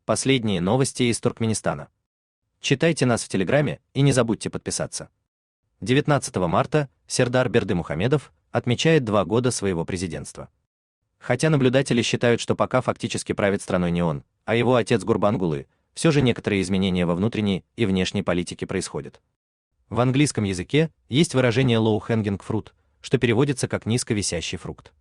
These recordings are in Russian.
Последние новости из Туркменистана. Читайте нас в Телеграме и не забудьте подписаться. 19 марта Сердар Бердымухамедов отмечает 2 года своего президентства. Хотя наблюдатели считают, что пока фактически правит страной не он, а его отец Гурбангулы, все же некоторые изменения во внутренней и внешней политике происходят. В английском языке есть выражение low-hanging fruit, что переводится как низко висящий фрукт.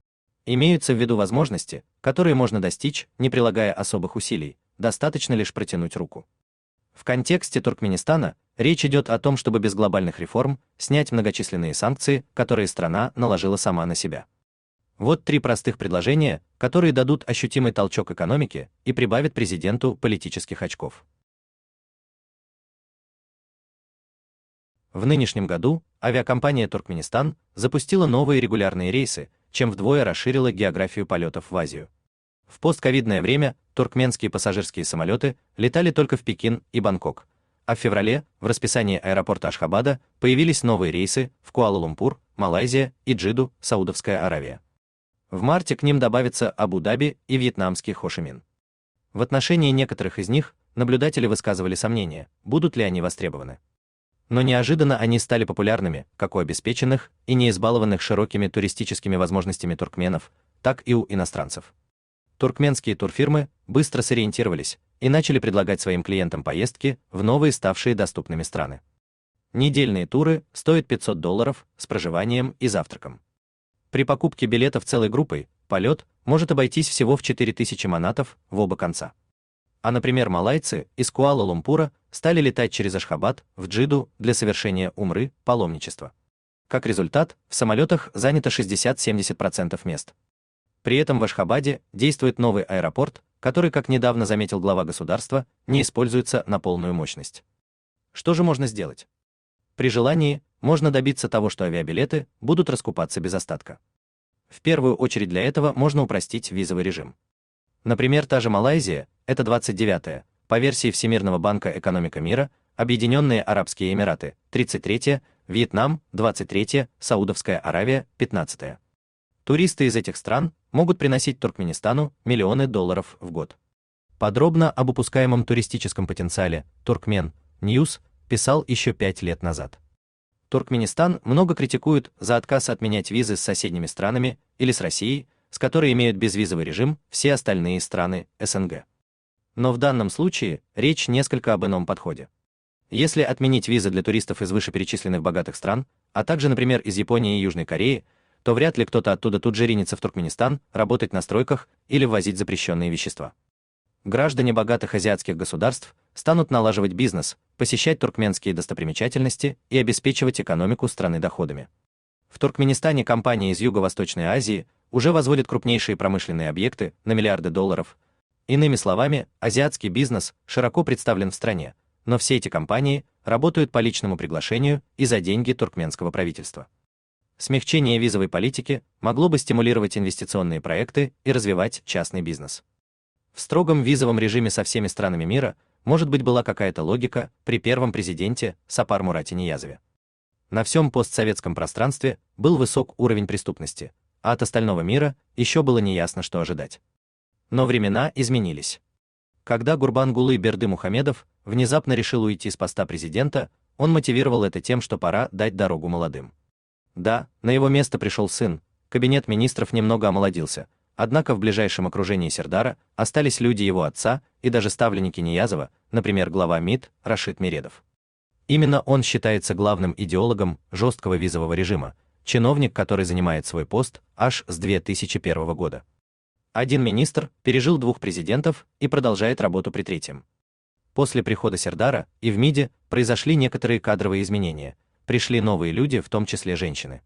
Имеются в виду возможности, которые можно достичь, не прилагая особых усилий, достаточно лишь протянуть руку. В контексте Туркменистана речь идет о том, чтобы без глобальных реформ снять многочисленные санкции, которые страна наложила сама на себя. Вот 3 простых предложения, которые дадут ощутимый толчок экономике и прибавят президенту политических очков. В нынешнем году авиакомпания Туркменистан запустила новые регулярные рейсы, чем вдвое расширила географию полетов в Азию. В постковидное время туркменские пассажирские самолеты летали только в Пекин и Бангкок, а в феврале в расписании аэропорта Ашхабада появились новые рейсы в Куала-Лумпур, Малайзия и Джиду, Саудовская Аравия. В марте к ним добавятся Абу-Даби и вьетнамский Хошимин. В отношении некоторых из них наблюдатели высказывали сомнения, будут ли они востребованы. Но неожиданно они стали популярными, как у обеспеченных и не избалованных широкими туристическими возможностями туркменов, так и у иностранцев. Туркменские турфирмы быстро сориентировались и начали предлагать своим клиентам поездки в новые ставшие доступными страны. Недельные туры стоят $500 с проживанием и завтраком. При покупке билетов целой группой полет может обойтись всего в 4000 манатов в оба конца. А, например, малайцы из Куала-Лумпура стали летать через Ашхабад в Джиду для совершения умры, паломничества. Как результат, в самолетах занято 60-70% мест. При этом в Ашхабаде действует новый аэропорт, который, как недавно заметил глава государства, не используется на полную мощность. Что же можно сделать? При желании можно добиться того, что авиабилеты будут раскупаться без остатка. В первую очередь для этого можно упростить визовый режим. Например, та же Малайзия – это 29-я, по версии Всемирного банка «Экономика мира», Объединенные Арабские Эмираты – 33-я, Вьетнам – 23-я, Саудовская Аравия – 15-я. Туристы из этих стран могут приносить Туркменистану миллионы долларов в год. Подробно об упускаемом туристическом потенциале Turkmen News писал еще 5 лет назад. Туркменистан много критикуют за отказ отменять визы с соседними странами или с Россией, с которой имеют безвизовый режим все остальные страны СНГ. Но в данном случае речь несколько об ином подходе. Если отменить визы для туристов из вышеперечисленных богатых стран, а также, например, из Японии и Южной Кореи, то вряд ли кто-то оттуда тут же ринется в Туркменистан работать на стройках или ввозить запрещенные вещества. Граждане богатых азиатских государств станут налаживать бизнес, посещать туркменские достопримечательности и обеспечивать экономику страны доходами. В Туркменистане компании из Юго-Восточной Азии уже возводят крупнейшие промышленные объекты на миллиарды долларов. Иными словами, азиатский бизнес широко представлен в стране, но все эти компании работают по личному приглашению и за деньги туркменского правительства. Смягчение визовой политики могло бы стимулировать инвестиционные проекты и развивать частный бизнес. В строгом визовом режиме со всеми странами мира, может быть, была какая-то логика при первом президенте Сапар-Мурате Ниязове. На всем постсоветском пространстве был высок уровень преступности, а от остального мира еще было неясно, что ожидать. Но времена изменились. Когда Гурбангулы Бердымухамедов внезапно решил уйти с поста президента, он мотивировал это тем, что пора дать дорогу молодым. Да, на его место пришел сын, кабинет министров немного омолодился, однако в ближайшем окружении Сердара остались люди его отца и даже ставленники Ниязова, например, глава МИД Рашид Мередов. Именно он считается главным идеологом жесткого визового режима, чиновник, который занимает свой пост аж с 2001 года. Один министр пережил 2 президентов и продолжает работу при 3-м. После прихода Сердара и в МИДе произошли некоторые кадровые изменения, пришли новые люди, в том числе женщины.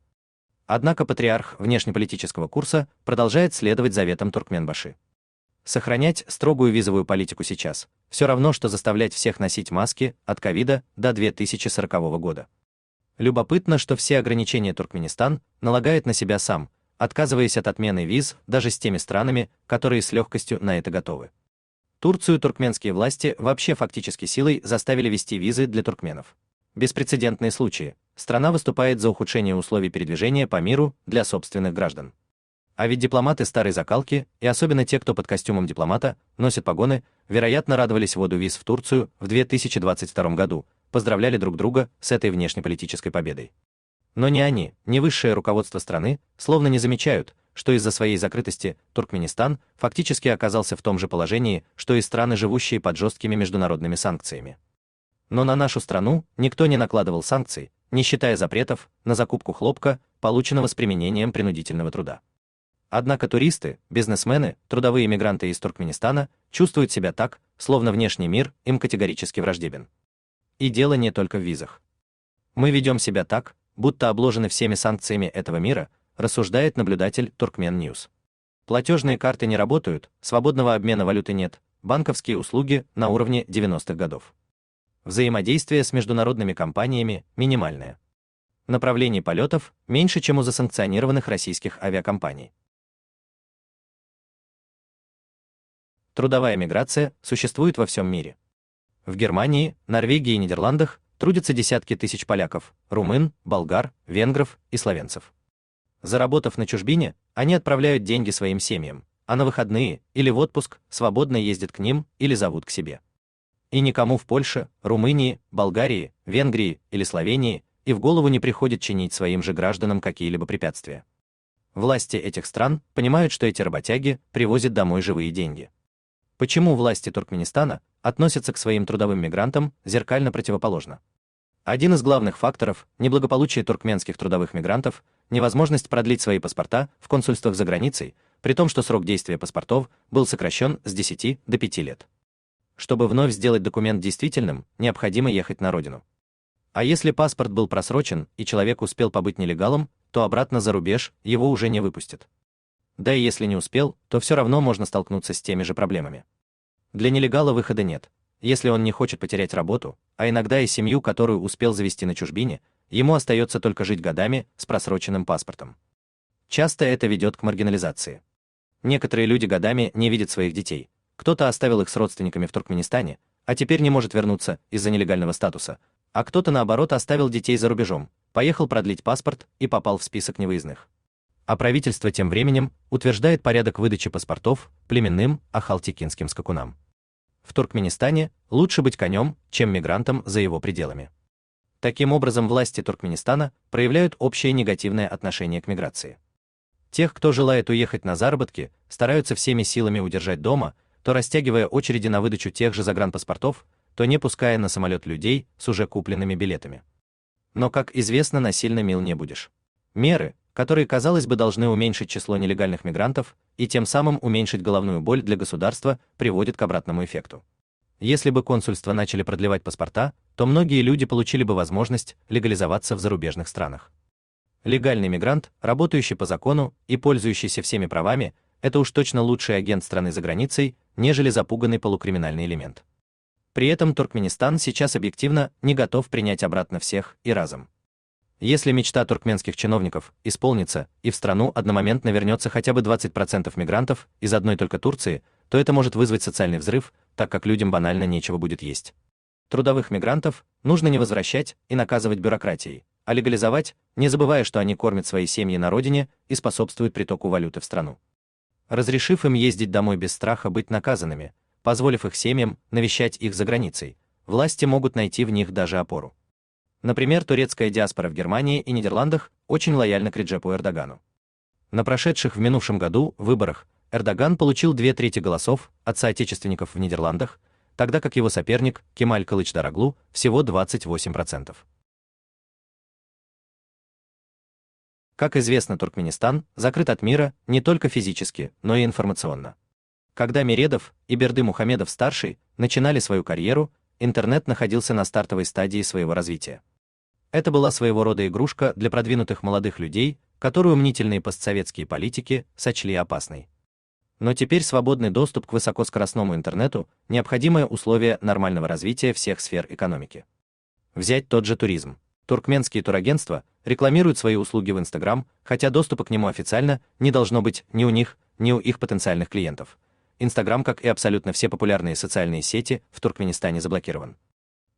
Однако патриарх внешнеполитического курса продолжает следовать заветам Туркменбаши. Сохранять строгую визовую политику сейчас все равно, что заставлять всех носить маски от ковида до 2040 года. Любопытно, что все ограничения Туркменистан налагает на себя сам, отказываясь от отмены виз даже с теми странами, которые с легкостью на это готовы. Турцию туркменские власти вообще фактически силой заставили ввести визы для туркменов. Беспрецедентные случаи. Страна выступает за ухудшение условий передвижения по миру для собственных граждан. А ведь дипломаты старой закалки, и особенно те, кто под костюмом дипломата носит погоны, вероятно, радовались вводу виз в Турцию в 2022 году, поздравляли друг друга с этой внешнеполитической победой. Но ни они, ни высшее руководство страны словно не замечают, что из-за своей закрытости Туркменистан фактически оказался в том же положении, что и страны, живущие под жесткими международными санкциями. Но на нашу страну никто не накладывал санкций, не считая запретов на закупку хлопка, полученного с применением принудительного труда. Однако туристы, бизнесмены, трудовые мигранты из Туркменистана чувствуют себя так, словно внешний мир им категорически враждебен. И дело не только в визах. Мы ведем себя так, будто обложены всеми санкциями этого мира, рассуждает наблюдатель Turkmen News. Платежные карты не работают, свободного обмена валюты нет, банковские услуги на уровне 90-х годов. Взаимодействие с международными компаниями минимальное. Направлений полетов меньше, чем у засанкционированных российских авиакомпаний. Трудовая миграция существует во всем мире. В Германии, Норвегии и Нидерландах трудятся десятки тысяч поляков, румын, болгар, венгров и словенцев. Заработав на чужбине, они отправляют деньги своим семьям, а на выходные или в отпуск свободно ездят к ним или зовут к себе. И никому в Польше, Румынии, Болгарии, Венгрии или Словении и в голову не приходит чинить своим же гражданам какие-либо препятствия. Власти этих стран понимают, что эти работяги привозят домой живые деньги. Почему власти Туркменистана относятся к своим трудовым мигрантам зеркально противоположно? Один из главных факторов неблагополучия туркменских трудовых мигрантов – невозможность продлить свои паспорта в консульствах за границей, при том, что срок действия паспортов был сокращен с 10 до 5 лет. Чтобы вновь сделать документ действительным, необходимо ехать на родину. А если паспорт был просрочен и человек успел побыть нелегалом, то обратно за рубеж его уже не выпустят. Да и если не успел, то все равно можно столкнуться с теми же проблемами. Для нелегала выхода нет. Если он не хочет потерять работу, а иногда и семью, которую успел завести на чужбине, ему остается только жить годами с просроченным паспортом. Часто это ведет к маргинализации. Некоторые люди годами не видят своих детей. Кто-то оставил их с родственниками в Туркменистане, а теперь не может вернуться из-за нелегального статуса, а кто-то, наоборот, оставил детей за рубежом, поехал продлить паспорт и попал в список невыездных. А правительство тем временем утверждает порядок выдачи паспортов племенным ахалтекинским скакунам. В Туркменистане лучше быть конем, чем мигрантом за его пределами. Таким образом, власти Туркменистана проявляют общее негативное отношение к миграции. Тех, кто желает уехать на заработки, стараются всеми силами удержать дома, то растягивая очереди на выдачу тех же загранпаспортов, то не пуская на самолет людей с уже купленными билетами. Но, как известно, насильно мил не будешь. Меры, которые, казалось бы, должны уменьшить число нелегальных мигрантов и тем самым уменьшить головную боль для государства, приводят к обратному эффекту. Если бы консульства начали продлевать паспорта, то многие люди получили бы возможность легализоваться в зарубежных странах. Легальный мигрант, работающий по закону и пользующийся всеми правами, это уж точно лучший агент страны за границей, нежели запуганный полукриминальный элемент. При этом Туркменистан сейчас объективно не готов принять обратно всех и разом. Если мечта туркменских чиновников исполнится и в страну одномоментно вернется хотя бы 20% мигрантов из одной только Турции, то это может вызвать социальный взрыв, так как людям банально нечего будет есть. Трудовых мигрантов нужно не возвращать и наказывать бюрократией, а легализовать, не забывая, что они кормят свои семьи на родине и способствуют притоку валюты в страну. Разрешив им ездить домой без страха быть наказанными, позволив их семьям навещать их за границей, власти могут найти в них даже опору. Например, турецкая диаспора в Германии и Нидерландах очень лояльна к Реджепу Эрдогану. На прошедших в минувшем году выборах Эрдоган получил 2/3 голосов от соотечественников в Нидерландах, тогда как его соперник Кемаль Кылычдароглу всего 28%. Как известно, Туркменистан закрыт от мира не только физически, но и информационно. Когда Миредов и Бердымухамедов-старший начинали свою карьеру, интернет находился на стартовой стадии своего развития. Это была своего рода игрушка для продвинутых молодых людей, которую мнительные постсоветские политики сочли опасной. Но теперь свободный доступ к высокоскоростному интернету – необходимое условие нормального развития всех сфер экономики. Взять тот же туризм. Туркменские турагентства рекламируют свои услуги в Instagram, хотя доступа к нему официально не должно быть ни у них, ни у их потенциальных клиентов. Instagram, как и абсолютно все популярные социальные сети, в Туркменистане заблокирован.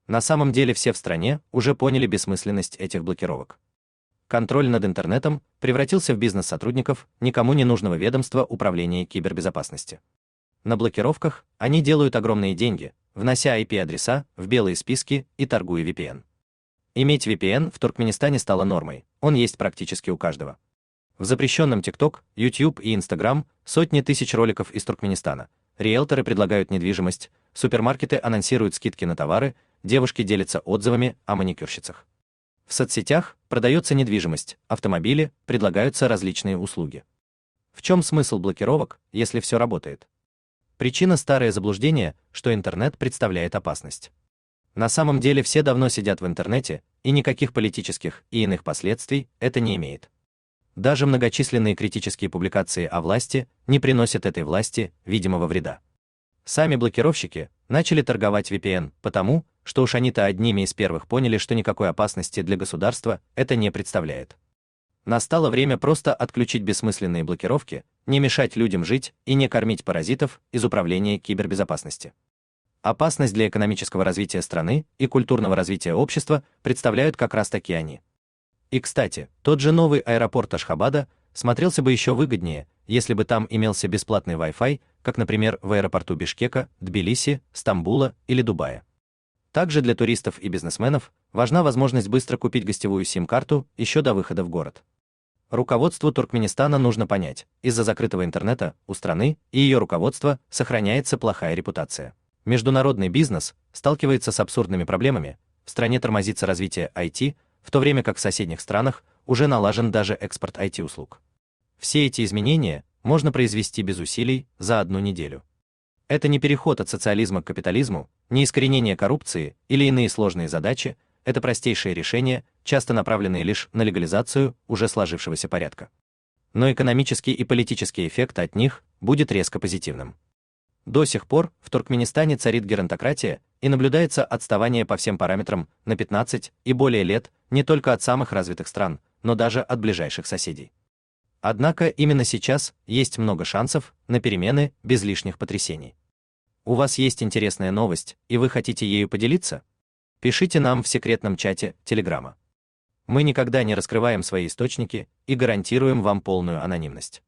На самом деле все в стране уже поняли бессмысленность этих блокировок. Контроль над интернетом превратился в бизнес сотрудников никому не нужного ведомства управления кибербезопасности. На блокировках они делают огромные деньги, внося IP-адреса в белые списки и торгуя VPN. Иметь VPN в Туркменистане стало нормой, он есть практически у каждого. В запрещенном TikTok, YouTube и Instagram сотни тысяч роликов из Туркменистана. Риэлторы предлагают недвижимость, супермаркеты анонсируют скидки на товары, девушки делятся отзывами о маникюрщицах. В соцсетях продается недвижимость, автомобили, предлагаются различные услуги. В чем смысл блокировок, если все работает? Причина – старое заблуждение, что интернет представляет опасность. На самом деле все давно сидят в интернете, и никаких политических и иных последствий это не имеет. Даже многочисленные критические публикации о власти не приносят этой власти видимого вреда. Сами блокировщики начали торговать VPN, потому что уж они-то одними из первых поняли, что никакой опасности для государства это не представляет. Настало время просто отключить бессмысленные блокировки, не мешать людям жить и не кормить паразитов из управления кибербезопасности. Опасность для экономического развития страны и культурного развития общества представляют как раз таки они. И, кстати, тот же новый аэропорт Ашхабада смотрелся бы еще выгоднее, если бы там имелся бесплатный Wi-Fi, как, например, в аэропорту Бишкека, Тбилиси, Стамбула или Дубая. Также для туристов и бизнесменов важна возможность быстро купить гостевую сим-карту еще до выхода в город. Руководству Туркменистана нужно понять, из-за закрытого интернета у страны и ее руководства сохраняется плохая репутация. Международный бизнес сталкивается с абсурдными проблемами, в стране тормозится развитие IT, в то время как в соседних странах уже налажен даже экспорт IT-услуг. Все эти изменения можно произвести без усилий за одну неделю. Это не переход от социализма к капитализму, не искоренение коррупции или иные сложные задачи, это простейшие решения, часто направленные лишь на легализацию уже сложившегося порядка. Но экономический и политический эффект от них будет резко позитивным. До сих пор в Туркменистане царит геронтократия и наблюдается отставание по всем параметрам на 15 и более лет не только от самых развитых стран, но даже от ближайших соседей. Однако именно сейчас есть много шансов на перемены без лишних потрясений. У вас есть интересная новость, и вы хотите ею поделиться? Пишите нам в секретном чате Телеграма. Мы никогда не раскрываем свои источники и гарантируем вам полную анонимность.